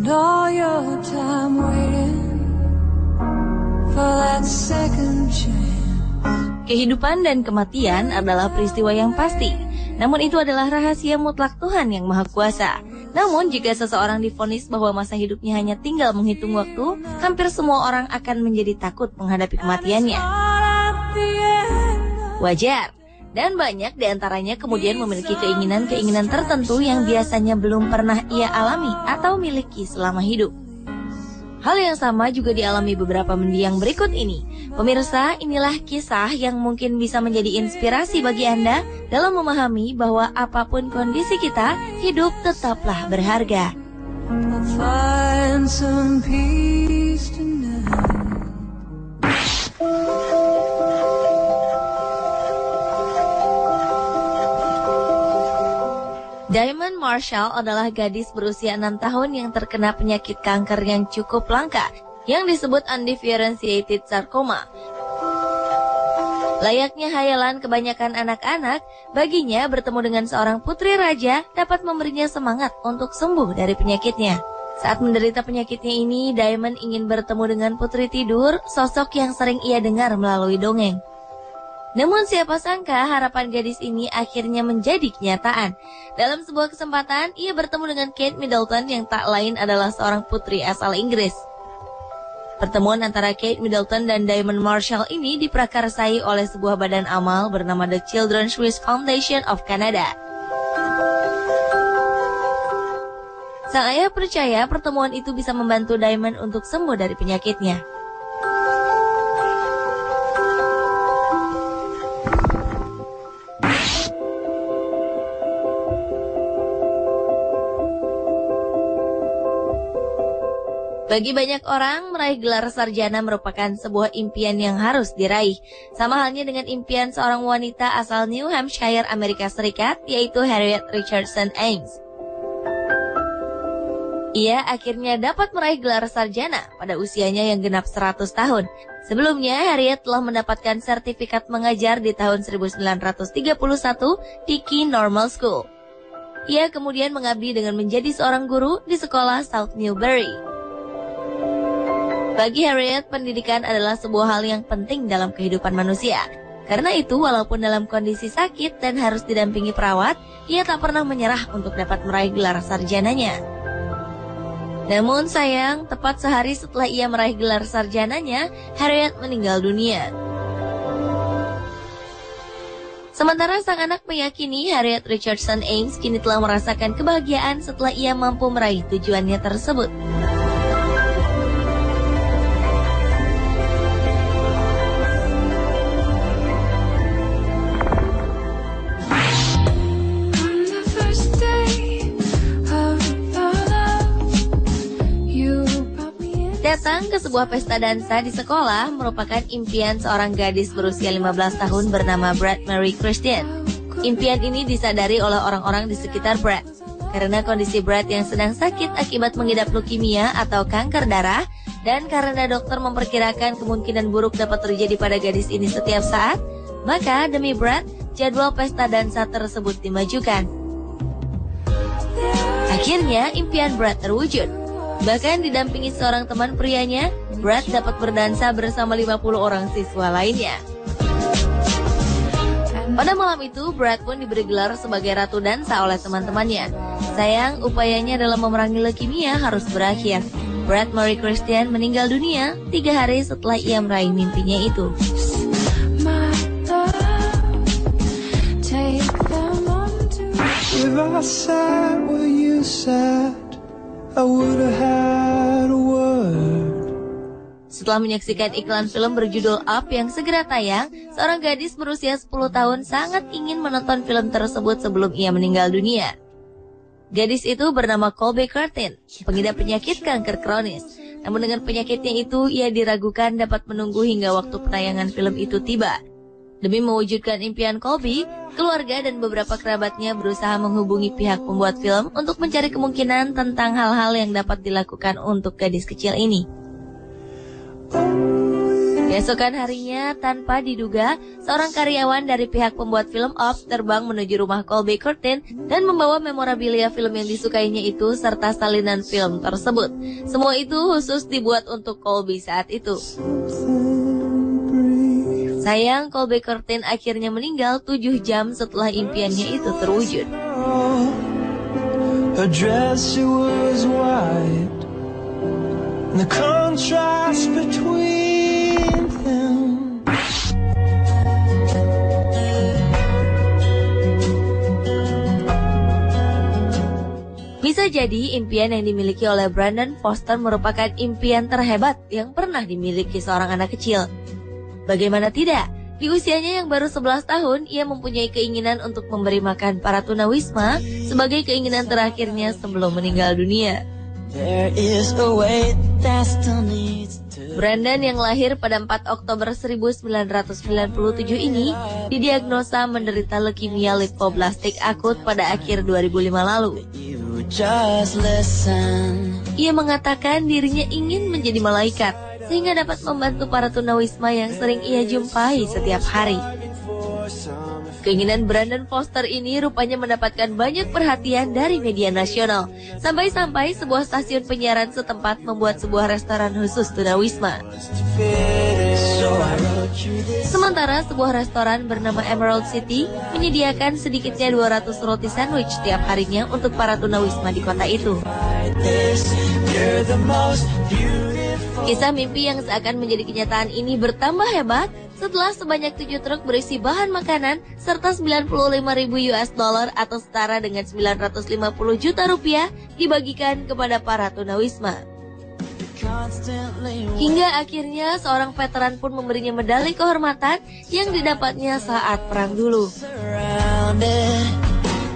spend all your time waiting for that second chance. Kehidupan dan kematian adalah peristiwa yang pasti. Namun itu adalah rahasia mutlak Tuhan yang Maha Kuasa. Namun jika seseorang divonis bahwa masa hidupnya hanya tinggal menghitung waktu, hampir semua orang akan menjadi takut menghadapi kematiannya. Wajar. Dan banyak diantaranya kemudian memiliki keinginan-keinginan tertentu yang biasanya belum pernah ia alami atau miliki selama hidup. Hal yang sama juga dialami beberapa mendiang berikut ini. Pemirsa, inilah kisah yang mungkin bisa menjadi inspirasi bagi Anda dalam memahami bahwa apapun kondisi kita, hidup tetaplah berharga. Find some peace tonight. Diamond Marshall adalah gadis berusia 6 tahun yang terkena penyakit kanker yang cukup langka, yang disebut undifferentiated sarcoma. Layaknya hayalan kebanyakan anak-anak, baginya bertemu dengan seorang putri raja dapat memberinya semangat untuk sembuh dari penyakitnya. Saat menderita penyakitnya ini, Diamond ingin bertemu dengan putri tidur, sosok yang sering ia dengar melalui dongeng. Namun siapa sangka harapan gadis ini akhirnya menjadi kenyataan. Dalam sebuah kesempatan, ia bertemu dengan Kate Middleton yang tak lain adalah seorang putri asal Inggris. Pertemuan antara Kate Middleton dan Diamond Marshall ini diprakarsai oleh sebuah badan amal bernama The Children's Wish Foundation of Canada. Sang ayah percaya pertemuan itu bisa membantu Diamond untuk sembuh dari penyakitnya. Bagi banyak orang, meraih gelar sarjana merupakan sebuah impian yang harus diraih. Sama halnya dengan impian seorang wanita asal New Hampshire, Amerika Serikat, yaitu Harriet Richardson Ames. Ia akhirnya dapat meraih gelar sarjana pada usianya yang genap 100 tahun. Sebelumnya, Harriet telah mendapatkan sertifikat mengajar di tahun 1931 di Key Normal School. Ia kemudian mengabdi dengan menjadi seorang guru di sekolah South Newbury. Bagi Harriet, pendidikan adalah sebuah hal yang penting dalam kehidupan manusia. Karena itu, walaupun dalam kondisi sakit dan harus didampingi perawat, ia tak pernah menyerah untuk dapat meraih gelar sarjananya. Namun sayang, tepat sehari setelah ia meraih gelar sarjananya, Harriet meninggal dunia. Sementara sang anak meyakini Harriet Richardson Ames kini telah merasakan kebahagiaan setelah ia mampu meraih tujuannya tersebut. Datang ke sebuah pesta dansa di sekolah merupakan impian seorang gadis berusia 15 tahun bernama Brad Mary Christian. Impian ini disadari oleh orang-orang di sekitar Brad. Karena kondisi Brad yang sedang sakit akibat mengidap leukemia atau kanker darah, dan karena dokter memperkirakan kemungkinan buruk dapat terjadi pada gadis ini setiap saat, maka demi Brad, jadwal pesta dansa tersebut dimajukan. Akhirnya, impian Brad terwujud. Bahkan didampingi seorang teman prianya, Brad dapat berdansa bersama 50 orang siswa lainnya. Pada malam itu, Brad pun diberi gelar sebagai Ratu Dansa oleh teman-temannya. Sayang, upayanya dalam memerangi leukemia harus berakhir. Brad Mary Christian meninggal dunia 3 hari setelah ia meraih mimpinya itu. If I sat where you sat, I would have had a word. Setelah menyaksikan iklan film berjudul Up yang segera tayang, seorang gadis berusia 10 tahun sangat ingin menonton film tersebut sebelum ia meninggal dunia. Gadis itu bernama Colby Curtin, pengidap penyakit kanker kronis. Namun dengan penyakitnya itu, ia diragukan dapat menunggu hingga waktu penayangan film itu tiba. Demi mewujudkan impian Colby, keluarga dan beberapa kerabatnya berusaha menghubungi pihak pembuat film untuk mencari kemungkinan tentang hal-hal yang dapat dilakukan untuk gadis kecil ini. Keesokan harinya, tanpa diduga, seorang karyawan dari pihak pembuat film Up terbang menuju rumah Colby Curtin dan membawa memorabilia film yang disukainya itu serta salinan film tersebut. Semua itu khusus dibuat untuk Colby saat itu. Sayang, Colby Curtin akhirnya meninggal 7 jam setelah impiannya itu terwujud. Her dress, it was white, and the contrast between them. Bisa jadi impian yang dimiliki oleh Brandon Foster merupakan impian terhebat yang pernah dimiliki seorang anak kecil. Bagaimana tidak? Di usianya yang baru 11 tahun, ia mempunyai keinginan untuk memberi makan para tunawisma sebagai keinginan terakhirnya sebelum meninggal dunia. Brandon yang lahir pada 4 Oktober 1997 ini didiagnosa menderita leukemia limfoblastik akut pada akhir 2005 lalu. Ia mengatakan dirinya ingin menjadi malaikat, sehingga dapat membantu para tunawisma yang sering ia jumpai setiap hari. Keinginan Brandon Foster ini rupanya mendapatkan banyak perhatian dari media nasional. Sampai-sampai sebuah stasiun penyiaran setempat membuat sebuah restoran khusus tunawisma. Sementara sebuah restoran bernama Emerald City menyediakan sedikitnya 200 roti sandwich setiap harinya untuk para tunawisma di kota itu. Kisah mimpi yang seakan menjadi kenyataan ini bertambah hebat setelah sebanyak 7 truk berisi bahan makanan serta 95.000 US dollar atau setara dengan 950 juta rupiah dibagikan kepada para tunawisma. Hingga akhirnya seorang veteran pun memberinya medali kehormatan yang didapatnya saat perang dulu.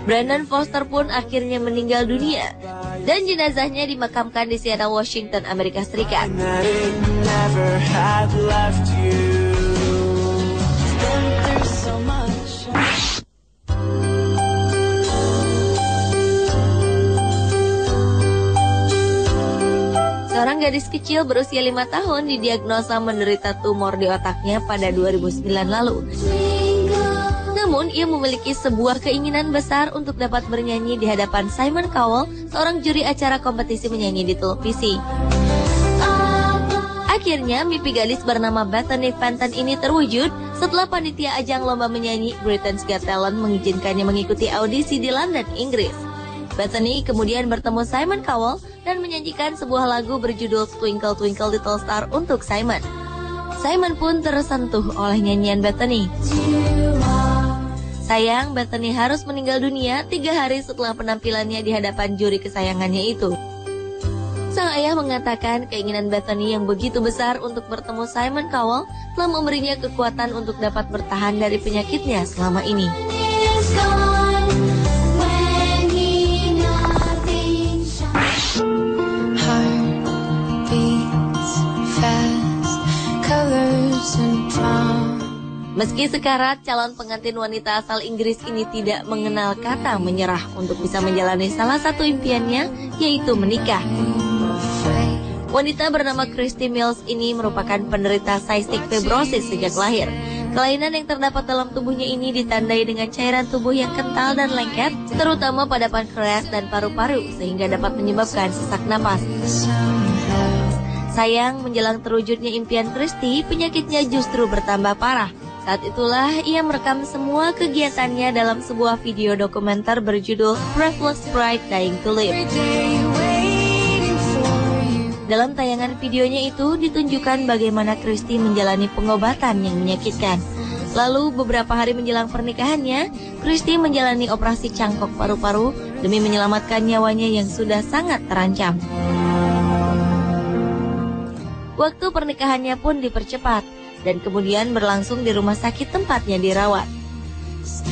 Brandon Foster pun akhirnya meninggal dunia dan jenazahnya dimakamkan di Seattle, Washington, Amerika Serikat. Seorang gadis kecil berusia 5 tahun didiagnosa menderita tumor di otaknya pada 2009 lalu. Namun, ia memiliki sebuah keinginan besar untuk dapat bernyanyi di hadapan Simon Cowell, seorang juri acara kompetisi menyanyi di televisi. Akhirnya, mimpi gadis bernama Bethany Fenton ini terwujud setelah panitia ajang lomba menyanyi Britain's Got Talent mengizinkannya mengikuti audisi di London, Inggris. Bethany kemudian bertemu Simon Cowell dan menyanyikan sebuah lagu berjudul Twinkle Twinkle Little Star untuk Simon. Simon pun tersentuh oleh nyanyian Bethany. Sayang, Bethany harus meninggal dunia 3 hari setelah penampilannya di hadapan juri kesayangannya itu. Sang ayah mengatakan keinginan Bethany yang begitu besar untuk bertemu Simon Cowell telah memberinya kekuatan untuk dapat bertahan dari penyakitnya selama ini. Meski sekarat, calon pengantin wanita asal Inggris ini tidak mengenal kata menyerah untuk bisa menjalani salah satu impiannya, yaitu menikah. Wanita bernama Christy Mills ini merupakan penderita cystic fibrosis sejak lahir. Kelainan yang terdapat dalam tubuhnya ini ditandai dengan cairan tubuh yang kental dan lengket, terutama pada pankreas dan paru-paru, sehingga dapat menyebabkan sesak napas. Sayang, menjelang terwujudnya impian Christy, penyakitnya justru bertambah parah. Saat itulah ia merekam semua kegiatannya dalam sebuah video dokumenter berjudul Breathless Bride Dying to Live. Dalam tayangan videonya itu ditunjukkan bagaimana Christy menjalani pengobatan yang menyakitkan. Lalu beberapa hari menjelang pernikahannya, Christy menjalani operasi cangkok paru-paru demi menyelamatkan nyawanya yang sudah sangat terancam. Waktu pernikahannya pun dipercepat dan kemudian berlangsung di rumah sakit tempatnya dirawat.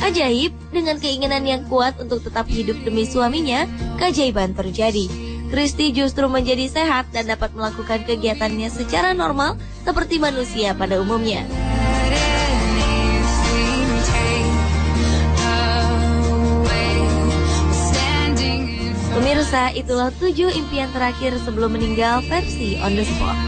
Ajaib, dengan keinginan yang kuat untuk tetap hidup demi suaminya, keajaiban terjadi. Christy justru menjadi sehat dan dapat melakukan kegiatannya secara normal seperti manusia pada umumnya. Pemirsa, itulah 7 impian terakhir sebelum meninggal versi On The Spot.